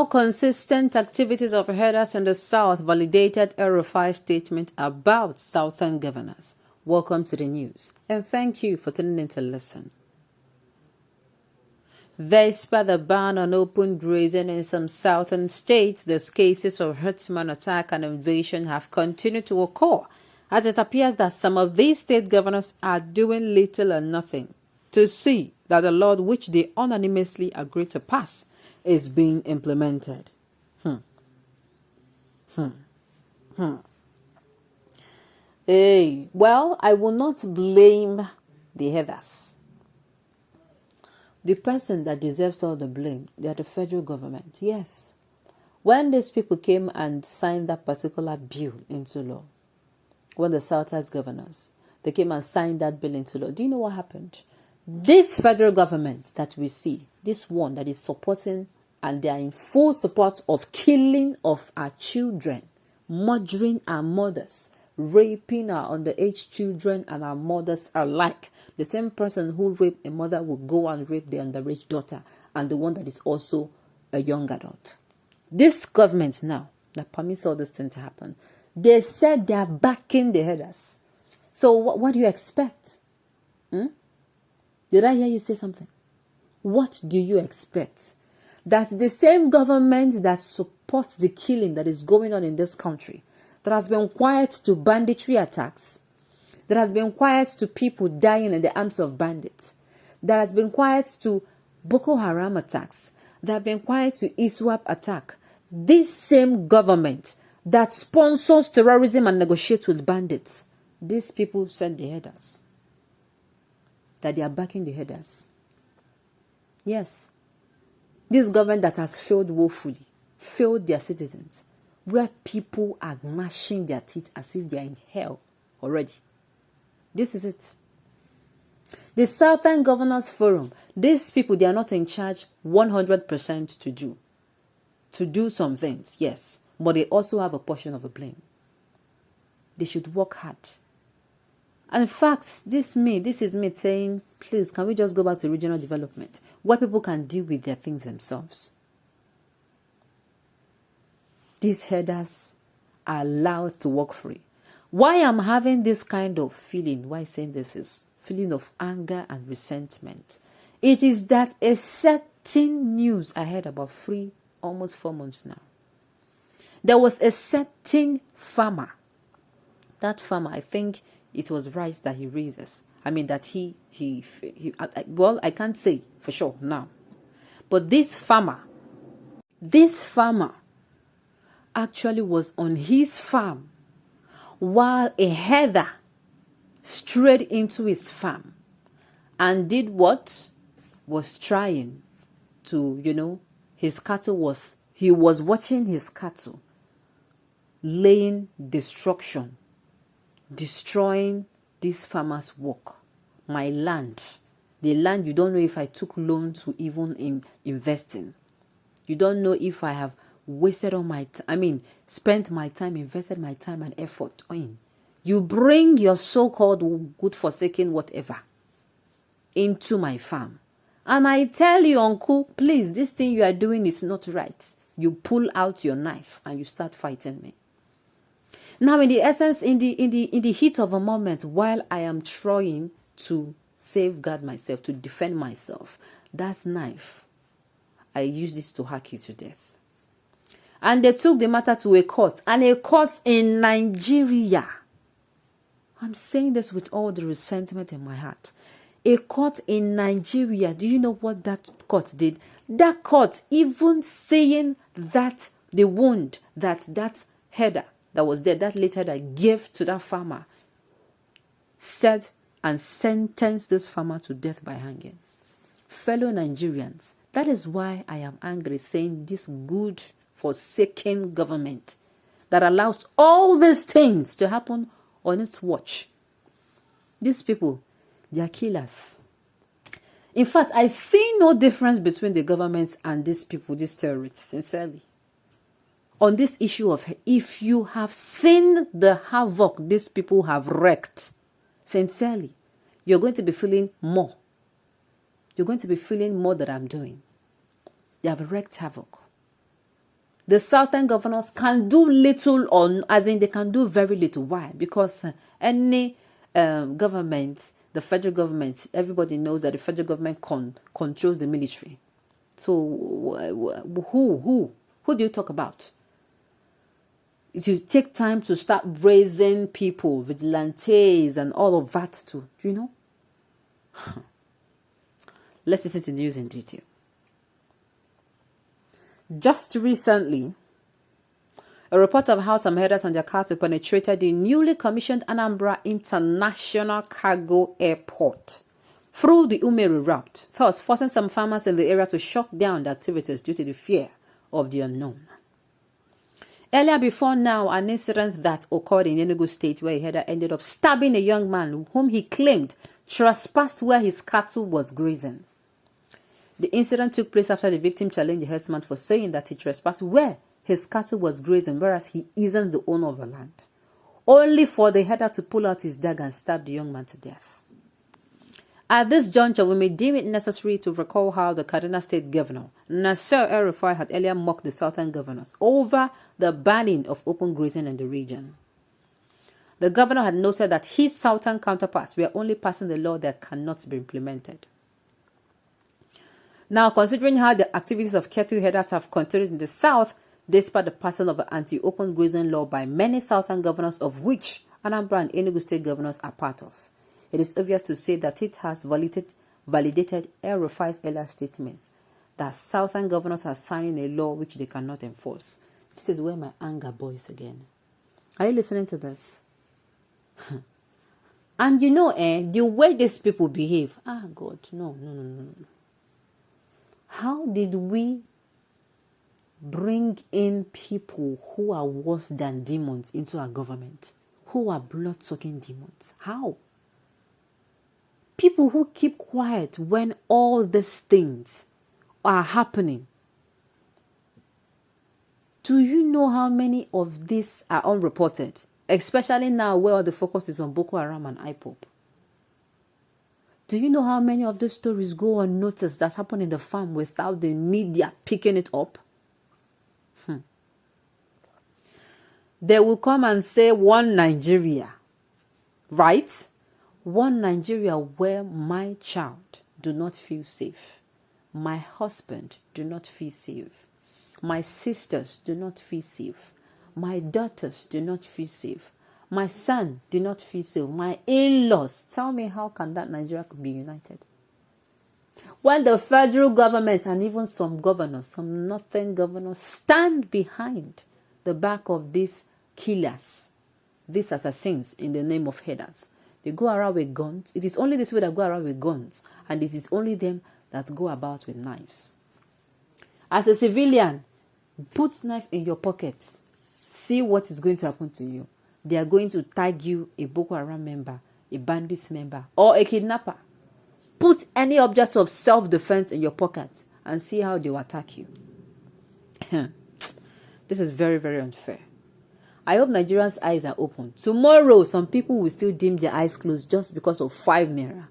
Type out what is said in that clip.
More consistent activities of herders in the South validated Elrufai'S statement about Southern governors. Welcome to the news, and thank you for tuning in to listen. Despite the ban on open grazing in some southern states, the cases of herdsmen attack and invasion have continued to occur, as it appears that some of these state governors are doing little or nothing to see that the law which they unanimously agreed to pass is being implemented. Well, I will not blame the herders. The person that deserves all the blame, they are the federal government. Yes. When these people came and signed that particular bill into law, when the Southern's governors, they came and signed that bill into law, do you know what happened? This federal government that we see, this one that is supporting, and they are in full support of killing of our children, murdering our mothers, raping our underage children and our mothers alike. The same person who raped a mother will go and rape the underage daughter and the one that is also a young adult. This government now that permits all this thing to happen, they said they are backing the herders. So what do you expect? Did I hear you say something? What do you expect? That the same government that supports the killing that is going on in this country, that has been quiet to banditry attacks, that has been quiet to people dying in the arms of bandits, that has been quiet to Boko Haram attacks, that have been quiet to ISWAP attack, this same government that sponsors terrorism and negotiates with bandits, these people send the herders. That they are backing the herders. Yes. This government that has failed woefully, failed their citizens, where people are gnashing their teeth as if they are in hell already. This is it. The Southern Governors Forum, these people, they are not in charge 100% to do some things, yes, but they also have a portion of the blame. They should work hard. And in fact, this is me saying, please, can we just go back to regional development, where people can deal with their things themselves? These herders are allowed to work free. Why I'm having this kind of feeling, why saying this is feeling of anger and resentment, it is that a certain news I heard about free almost 4 months now. There was a certain farmer. That farmer, I think it was rice that he raises. I mean that well, I can't say for sure now. But this farmer actually was on his farm while a herder strayed into his farm and did what? Was trying to, his cattle he was watching his cattle laying destruction, destroying this farmer's work, my land, the land you don't know if I took loan to even invest in. You don't know if I have wasted all my spent my time, invested my time and effort in. You bring your so-called good forsaken whatever into my farm. And I tell you, uncle, please, this thing you are doing is not right. You pull out your knife and you start fighting me. Now, in the essence, in the heat of a moment, while I am trying to safeguard myself, to defend myself, that knife, I use this to hack you to death. And they took the matter to a court, and a court in Nigeria. I'm saying this with all the resentment in my heart. A court in Nigeria, do you know what that court did? That court, even saying that the wound that herder that was there, that later that gave to that farmer, said and sentenced this farmer to death by hanging. Fellow Nigerians, that is why I am angry, saying this good forsaken government that allows all these things to happen on its watch. These people, they are killers. In fact, I see no difference between the government and these people, these terrorists, sincerely. On this issue of, if you have seen the havoc these people have wreaked, sincerely, you're going to be feeling more. You're going to be feeling more that I'm doing. They have wreaked havoc. The southern governors can do little, or as in they can do very little. Why? Because any government, the federal government, everybody knows that the federal government controls the military. So who do you talk about? It will take time to start raising people, vigilantes and all of that too. Do you know? Let's listen to news in detail. Just recently, a report of how some herders and their cattle penetrated the newly commissioned Anambra International Cargo Airport through the Umeru route, thus forcing some farmers in the area to shut down the activities due to the fear of the unknown. Earlier before now, an incident that occurred in Enugu State where a herder ended up stabbing a young man whom he claimed trespassed where his cattle was grazing. The incident took place after the victim challenged the herdsman for saying that he trespassed where his cattle was grazing, whereas he isn't the owner of the land, only for the herder to pull out his dagger and stab the young man to death. At this juncture, we may deem it necessary to recall how the Kaduna State Governor, Nasir Elrufai, had earlier mocked the southern governors over the banning of open grazing in the region. The governor had noted that his southern counterparts were only passing the law that cannot be implemented. Now, considering how the activities of cattle herders have continued in the south, despite the passing of an anti-open grazing law by many southern governors, of which Anambra and Enugu State governors are part of, it is obvious to say that it has validated Elrufai'S earlier statements that southern governors are signing a law which they cannot enforce. This is where my anger boils again. Are you listening to this? And you know, the way these people behave, God, no. How did we bring in people who are worse than demons into our government? Who are blood-sucking demons? How? People who keep quiet when all these things are happening. Do you know how many of these are unreported? Especially now where all the focus is on Boko Haram and IPOB. Do you know how many of these stories go unnoticed that happen in the farm without the media picking it up? They will come and say one Nigeria, right? One Nigeria where my child do not feel safe. My husband do not feel safe. My sisters do not feel safe. My daughters do not feel safe. My son do not feel safe. My in-laws. Tell me, how can that Nigeria be united? When the federal government and even some governors, some northern governors, stand behind the back of these killers, these assassins in the name of herders. They go around with guns. It is only this way that go around with guns. And it is only them that go about with knives. As a civilian, put knife in your pockets. See what is going to happen to you. They are going to tag you a Boko Haram member, a bandit member, or a kidnapper. Put any object of self-defense in your pocket and see how they will attack you. This is very, very unfair. I hope Nigerians' eyes are open. Tomorrow, some people will still dim their eyes closed just because of 5 naira.